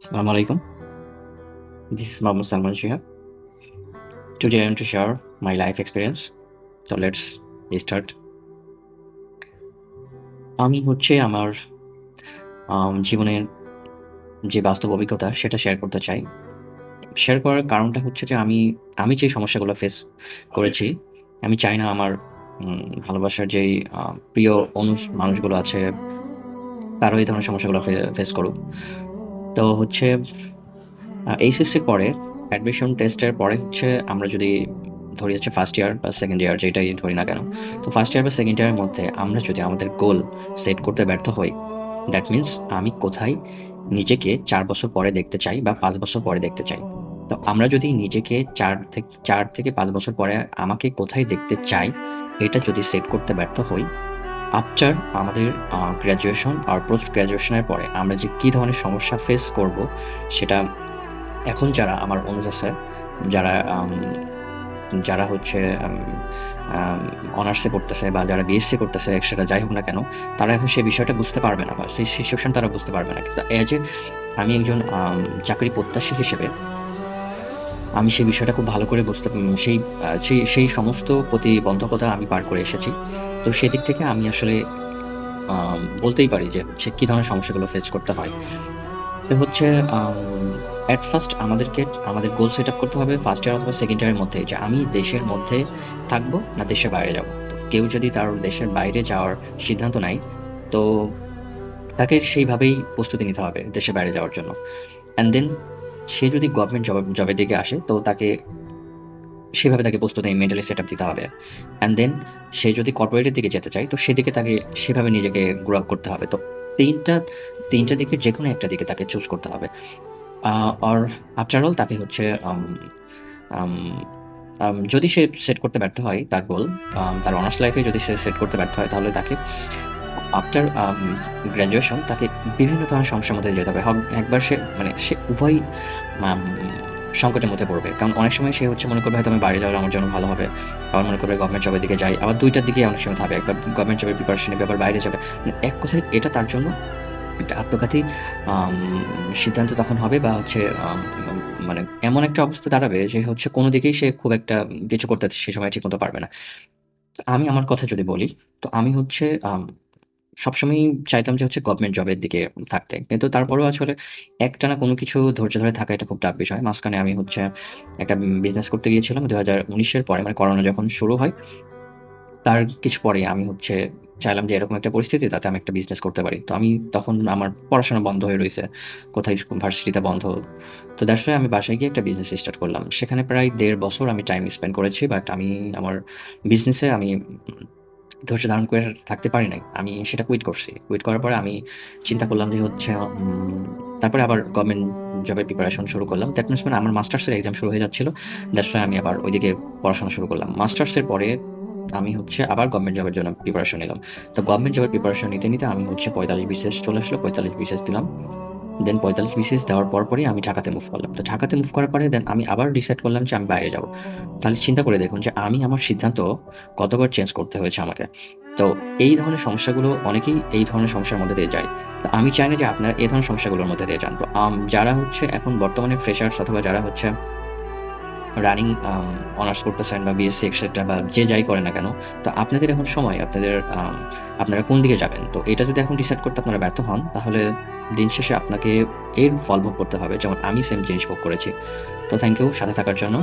Assalamu alaikum. This is Mohammed Salman Shihab. Today I am to share my life experience. So let's start. আমি হচ্ছে আমার জীবনের যে বাস্তব অভিজ্ঞতা সেটা শেয়ার করতে চাই। শেয়ার করার কারণটা হচ্ছে যে আমি যে সমস্যাগুলো ফেস করেছি, আমি চাই না আমার ভালোবাসার যেই প্রিয় মানুষগুলো আছে তারাও এই ধরনের সমস্যাগুলো ফেস করুক। তো হচ্ছে এইচএসসির পরে অ্যাডমিশন টেস্টের পরে হচ্ছে আমরা যদি ধরি হচ্ছে ফার্স্ট ইয়ার বা সেকেন্ড ইয়ার যেটাই ধরি না কেন, তো ফার্স্ট ইয়ার বা সেকেন্ড ইয়ারের মধ্যে আমরা যদি আমাদের গোল সেট করতে ব্যর্থ হই, দ্যাট মিনস আমি কোথায় নিজেকে 4 বছর পরে দেখতে চাই বা 5 বছর পরে দেখতে চাই। তো আমরা যদি নিজেকে 4 থেকে 5 বছর পরে আমাকে কোথায় দেখতে চাই এটা যদি সেট করতে ব্যর্থ হই, আফটার আমাদের গ্র্যাজুয়েশন আর পোস্ট গ্র্যাজুয়েশনের পরে আমরা যে কী ধরনের সমস্যা ফেস করব সেটা এখন যারা আমার অনুজ আছে, যারা যারা হচ্ছে অনার্সে পড়তেছে বা যারা বিএসসি করতেছে, সেটা যাই হোক না কেন, তারা এখন সেই বিষয়টা বুঝতে পারবে না বা সেই সিচুয়েশন তারা বুঝতে পারবে না। কিন্তু এজ এ আমি একজন চাকরি প্রত্যাশী হিসেবে আমি সেই বিষয়টা খুব ভালো করে বুঝতে সেই সেই সেই সমস্ত প্রতিবন্ধকতা আমি পার করে এসেছি। তো সেদিক থেকে আমি আসলে বলতেই পারি যে হচ্ছে কী ধরনের সমস্যাগুলো ফেস করতে হয়। তো হচ্ছে এট ফার্স্ট আমাদেরকে আমাদের গোল সেট আপ করতে হবে ফার্স্ট ইয়ার অথবা সেকেন্ড ইয়ারের মধ্যে, যে আমি দেশের মধ্যে থাকবো না দেশের বাইরে যাব। তো কেউ যদি তার দেশের বাইরে যাওয়ার সিদ্ধান্ত নেয়, তো তাকে সেইভাবেই প্রস্তুতি নিতে হবে দেশের বাইরে যাওয়ার জন্য। অ্যান্ড দেন সে যদি গভর্নমেন্ট জবের দিকে আসে, তো তাকে সেভাবে তাকে প্রস্তুতি মেন্টালি সেট আপ দিতে হবে। অ্যান্ড দেন সে যদি কর্পোরেটের দিকে যেতে চায়, তো সেদিকে তাকে সেভাবে নিজেকে গ্রো আপ করতে হবে। তো তিনটা তিনটা দিকের যে কোনো একটা দিকে তাকে চুজ করতে হবে। অর আফটার অল তাকে হচ্ছে আম, যদি সে সেট করতে ব্যর্থ হয় তার গোল, তার অনার্স লাইফে যদি সে সেট করতে ব্যর্থ হয়, তাহলে তাকে আফটার গ্র্যাজুয়েশন তাকে বিভিন্ন ধরনের সমস্যার মধ্যে যেতে হবে। একবার সে উভয় আম, সংকটের মধ্যে পড়বে, কারণ অনেক সময় সে হচ্ছে মনে করবে হয়তো আমি বাইরে যাওয়ার আমার জন্য ভালো হবে, আবার মনে করবে গভর্নমেন্ট জবের দিকে যাই, আবার দুইটার দিকে অনেক সময় থাকবে, একবার গভর্নমেন্ট জবের প্রিপারেশন নেবে, আবার বাইরে যাবে। এক কথায় এটা তার জন্য একটা আত্মঘাতী আম সিদ্ধান্ত তখন হবে, বা হচ্ছে মানে এমন একটা অবস্থা দাঁড়াবে যে হচ্ছে কোনো দিকেই সে খুব একটা কিছু করতে সে সময় ঠিকমতো পারবে না। তো আমি আমার কথা যদি বলি, তো আমি হচ্ছে সবসময়ই চাইতাম যে হচ্ছে গভর্নমেন্ট জবের দিকে থাকতে। কিন্তু তারপরেও আসলে একটানা কোনো কিছু ধৈর্য ধরে থাকা এটা খুব টাফ বিষয়। মাঝখানে আমি হচ্ছে একটা বিজনেস করতে গিয়েছিলাম 2019-এর পরে, মানে করোনা যখন শুরু হয় তার কিছু পরে আমি হচ্ছে চাইলাম যে এরকম একটা পরিস্থিতি তাতে আমি একটা বিজনেস করতে পারি। তো আমি তখন আমার পড়াশোনা বন্ধ হয়ে রইছে। কোথায় ভার্সিটিতে বন্ধ। তো দ্যাটস ওয়াই আমি বাসায় গিয়ে একটা বিজনেস স্টার্ট করলাম। সেখানে প্রায় ১.৫ বছর আমি টাইম স্পেন্ড করেছি। বাট আমি আমার বিজনেসে ধৈর্য ধারণ করে থাকতে পারি নাই। আমি সেটা কুইট করছি। কুইট করার পরে আমি চিন্তা করলাম যে হচ্ছে তারপরে আবার গভর্নমেন্ট জবের প্রিপারেশন শুরু করলাম। দ্যাট মিনস মানে আমার মাস্টার্সের এক্সাম শুরু হয়ে যাচ্ছিল। দ্যাটস ওয়াই আমি আবার ওইদিকে পড়াশোনা শুরু করলাম। মাস্টার্সের পরে আমি হচ্ছে আবার গভর্নমেন্ট জবের জন্য প্রিপারেশন নিলাম। তো গভর্নমেন্ট জবের প্রিপারেশন নিতে আমি হচ্ছে ৪৫ বিসিএস চলে আসলো। ৪৫ বিসিএস দিলাম। দেন ৪৫ বিসিএস দেওয়ার পরই আমি ঢাকাতে মুভ করলাম। তো ঢাকাতে মুভ করার পরে দেন আমি আবার ডিসাইড করলাম যে আমি বাইরে যাবো। তাহলে চিন্তা করে দেখুন যে আমি আমার সিদ্ধান্ত কতবার চেঞ্জ করতে হয়েছে আমাকে। তো এই ধরনের সমস্যাগুলো অনেকেই এই ধরনের সমস্যার মধ্যে দিয়ে যায়। তো আমি চাই না যে আপনারা এই ধরনের সমস্যাগুলোর মধ্যে দিয়ে যান। তো যারা হচ্ছে এখন বর্তমানে ফ্রেশার্স অথবা যারা হচ্ছে রানিং অনার্স করতেছেন বা বিএসসি এক্সেট্রা বা যে যাই করেন না কেন, তো আপনাদের এখন সময় আপনারা কোন দিকে যাবেন। তো এটা যদি এখন ডিসাইড করতে আপনারা ব্যর্থ হন, তাহলে দিন শেষে আপনাকে এর ফল ভোগ করতে হবে, যেমন আমি সেম জিনিস ভোগ করেছি। তো থ্যাংক ইউ সাথে থাকার জন্য।